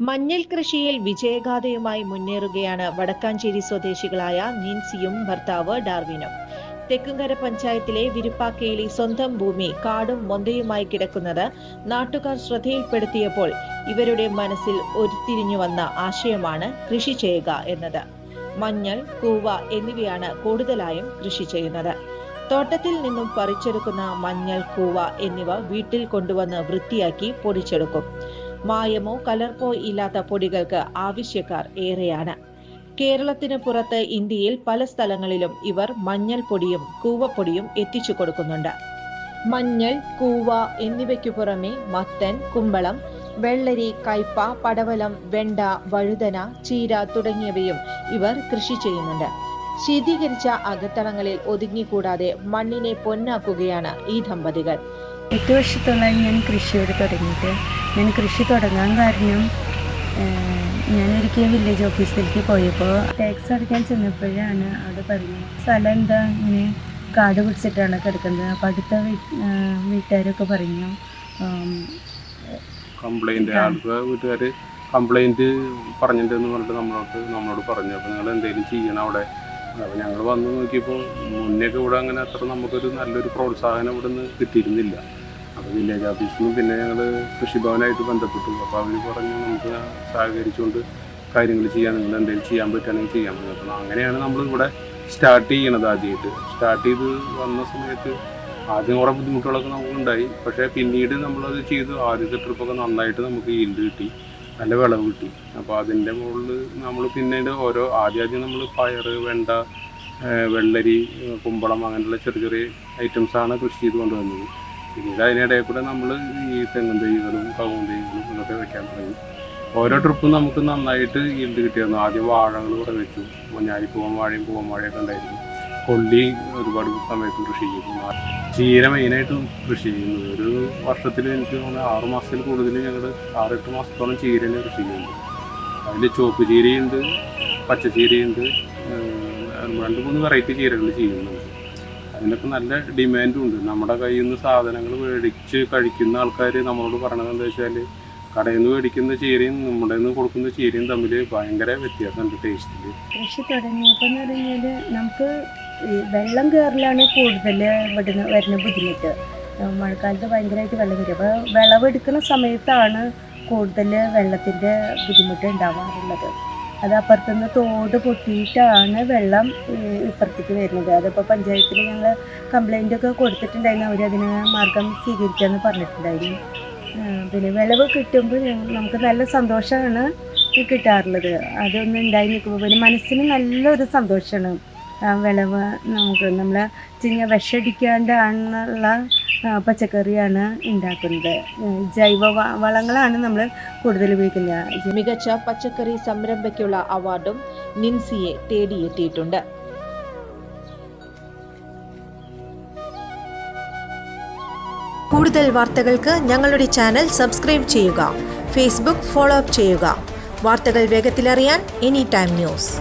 മഞ്ഞൾ കൃഷിയിൽ വിജയഗാഥയുമായി മുന്നേറുകയാണ് വടക്കാഞ്ചേരി സ്വദേശികളായ നിൻസിയും ഭർത്താവ് ഡാർവിനും. തെക്കുംകര പഞ്ചായത്തിലെ വിരുപ്പാക്കയിലെ സ്വന്തം ഭൂമി കാടും മൊന്തയുമായി കിടക്കുന്നത് നാട്ടുകാർ ശ്രദ്ധയിൽപ്പെടുത്തിയപ്പോൾ ഇവരുടെ മനസ്സിൽ ഉരുത്തിരിഞ്ഞു വന്ന ആശയമാണ് കൃഷി ചെയ്യുക എന്നത്. മഞ്ഞൾ, കൂവ എന്നിവയാണ് കൂടുതലായും കൃഷി ചെയ്യുന്നത്. തോട്ടത്തിൽ നിന്നും പറിച്ചെടുക്കുന്ന മഞ്ഞൾ, കൂവ എന്നിവ വീട്ടിൽ കൊണ്ടുവന്ന് വൃത്തിയാക്കി പൊടിച്ചെടുക്കും. മായമോ കലർപ്പോ ഇല്ലാത്ത പൊടികൾക്ക് ആവശ്യക്കാർ ഏറെയാണ്. കേരളത്തിന് പുറത്ത് ഇന്ത്യയിൽ പല സ്ഥലങ്ങളിലും ഇവർ മഞ്ഞൾ പൊടിയും കൂവപ്പൊടിയും എത്തിച്ചു കൊടുക്കുന്നുണ്ട്. മഞ്ഞൾ, കൂവ എന്നിവയ്ക്കു പുറമെ മത്തൻ, കുമ്പളം, വെള്ളരി, കയ്പ, പടവലം, വെണ്ട, വഴുതന, ചീര തുടങ്ങിയവയും ഇവർ കൃഷി ചെയ്യുന്നുണ്ട്. ശീതീകരിച്ച അകത്തളങ്ങളിൽ ഒതുങ്ങിക്കൂടാതെ മണ്ണിനെ പൊന്നാക്കുകയാണ് ഈ ദമ്പതികൾ. 8 വർഷത്തോളമായി ഞാൻ കൃഷിയോട് തുടങ്ങിയിട്ട്. ഞാൻ കൃഷി തുടങ്ങാൻ കാരണം ഞാനൊരിക്കൽ വില്ലേജ് ഓഫീസിലേക്ക് പോയപ്പോൾ ടാക്സ് അടയ്ക്കാൻ ചെന്നപ്പോഴാണ് അവിടെ പറഞ്ഞത് സ്ഥലം എന്താ ഇങ്ങനെ കാട് പിടിച്ചിട്ടാണ് കിടക്കുന്നത്. അപ്പോൾ അടുത്ത വീട്ടുകാരൊക്കെ പറഞ്ഞു വീട്ടുകാർ കംപ്ലൈൻറ്റ് പറഞ്ഞിട്ടുണ്ടെന്ന് പറഞ്ഞിട്ട് നമ്മളോട് പറഞ്ഞു. അപ്പോൾ നിങ്ങൾ എന്തെങ്കിലും ചെയ്യണം അവിടെ. അപ്പോൾ ഞങ്ങൾ വന്ന് നോക്കിയപ്പോൾ മുന്നേയൊക്കെ ഇവിടെ അങ്ങനെ അത്ര നമുക്കൊരു നല്ലൊരു പ്രോത്സാഹനം ഇവിടെ നിന്ന് കിട്ടിയിരുന്നില്ല. അപ്പോൾ വില്ലേജ് ഓഫീസിൽ നിന്ന് പിന്നെ ഞങ്ങൾ കൃഷിഭവനായിട്ട് ബന്ധപ്പെട്ടു. അപ്പോൾ അവർ പറഞ്ഞു നമുക്ക് സഹകരിച്ചുകൊണ്ട് കാര്യങ്ങൾ ചെയ്യാൻ, നിങ്ങൾ എന്തെങ്കിലും ചെയ്യാൻ പറ്റുകയാണെങ്കിൽ ചെയ്യാൻ പറ്റും. അപ്പോൾ അങ്ങനെയാണ് നമ്മൾ ഇവിടെ സ്റ്റാർട്ട് ചെയ്യണത്. ആദ്യമായിട്ട് സ്റ്റാർട്ട് ചെയ്ത് വന്ന സമയത്ത് ആദ്യം കുറേ ബുദ്ധിമുട്ടുകളൊക്കെ നമുക്കുണ്ടായി. പക്ഷേ പിന്നീട് നമ്മളത് ചെയ്തു. ആദ്യത്തെ ട്രിപ്പൊക്കെ നന്നായിട്ട് നമുക്ക് ഈൽഡ് കിട്ടി, നല്ല വിളവ് കിട്ടി. അപ്പോൾ അതിൻ്റെ മുകളിൽ നമ്മൾ പിന്നീട് ആദ്യം നമ്മൾ പയർ, വെണ്ട, വെള്ളരി, കുമ്പളം അങ്ങനെയുള്ള ചെറിയ ചെറിയ ഐറ്റംസാണ് കൃഷി ചെയ്ത് കൊണ്ടുവന്നത്. പിന്നീട് അതിനിടയിൽ കൂടെ നമ്മൾ ഈ തെങ്ങും തൈകളും കവുങ്ങും തൈകളും ഇതൊക്കെ വെക്കാൻ തുടങ്ങി. ഓരോ ട്രിപ്പും നമുക്ക് നന്നായിട്ട് ഈൽഡ് കിട്ടിയിരുന്നു. ആദ്യം വാഴകൾ കുറേ വെച്ചു. ഞാലിപ്പൂവൻ വാഴയും പൂവൻ വാഴയൊക്കെ ഉണ്ടായിരുന്നു. കൊള്ളി ഒരുപാട് സമയത്ത് കൃഷി ചെയ്യുന്നു. ചീര മെയിനായിട്ടും കൃഷി ചെയ്യുന്നത്. ഒരു വർഷത്തിൽ എനിക്ക് തോന്നുന്നത് 6 മാസത്തിൽ കൂടുതൽ ഞങ്ങൾ 6-8 മാസത്തോളം ചീരനെ കൃഷി ചെയ്യുന്നുണ്ട്. അതിൽ ചുവപ്പ് ചീരയുണ്ട്, പച്ചച്ചീരയുണ്ട്, 2-3 വെറൈറ്റി ചീരകൾ ചെയ്യുന്നുണ്ട്. അതിനൊക്കെ നല്ല ഡിമാൻഡും ഉണ്ട്. നമ്മുടെ കയ്യിൽ നിന്ന് സാധനങ്ങൾ മേടിച്ച് കഴിക്കുന്ന ആൾക്കാർ നമ്മളോട് പറയണത് എന്താ വെച്ചാൽ കടയിൽ നിന്ന് മേടിക്കുന്ന ചീരയും നമ്മുടെ നിന്ന് കൊടുക്കുന്ന ചീരയും തമ്മിൽ ഭയങ്കര വ്യത്യാസമുണ്ട് ടേസ്റ്റിൽ. കൃഷി തുടങ്ങിയപ്പോൾ എന്ന് പറഞ്ഞാൽ നമുക്ക് വെള്ളം കയറലാണ് കൂടുതൽ ഇവിടുന്ന് വരുന്ന ബുദ്ധിമുട്ട്. മഴക്കാലത്ത് ഭയങ്കരമായിട്ട് വെള്ളം കയറി. അപ്പോൾ വിളവെടുക്കുന്ന സമയത്താണ് കൂടുതൽ വെള്ളത്തിൻ്റെ ബുദ്ധിമുട്ട് ഉണ്ടാവാറുള്ളത്. അത് അപ്പുറത്തുനിന്ന് തോട് പൊട്ടിയിട്ടാണ് വെള്ളം ഇപ്പുറത്തേക്ക് വരുന്നത്. അതിപ്പോൾ പഞ്ചായത്തിൽ ഞങ്ങൾ കംപ്ലൈൻറ്റൊക്കെ കൊടുത്തിട്ടുണ്ടായിരുന്നു. അവരതിന് മാർഗം സ്വീകരിക്കാമെന്ന് പറഞ്ഞിട്ടുണ്ടായിരുന്നു. പിന്നെ വിളവ് കിട്ടുമ്പോൾ നമുക്ക് നല്ല സന്തോഷമാണ് കിട്ടാറുള്ളത്. അതൊന്നും ഉണ്ടായി നിൽക്കുമ്പോൾ പിന്നെ മനസ്സിന് നല്ലൊരു സന്തോഷമാണ്. വിളവ് നമ്മൾ വിഷടിക്കാണ്ടാണുള്ള പച്ചക്കറിയാണ് ഉണ്ടാക്കുന്നത്. ജൈവ വളങ്ങളാണ് നമ്മൾ കൂടുതൽ ഉപയോഗിക്കുന്നത്. മികച്ച പച്ചക്കറി സംരംഭയ്ക്കുള്ള അവാർഡും നിൻസിയെ തേടിയെത്തിയിട്ടുണ്ട്. കൂടുതൽ വാർത്തകൾക്ക് ഞങ്ങളുടെ ചാനൽ സബ്സ്ക്രൈബ് ചെയ്യുക. ഫേസ്ബുക്ക് ഫോളോ അപ്പ് ചെയ്യുക. വാർത്തകൾ വേഗത്തിലറിയാൻ എനി ടൈം ന്യൂസ്.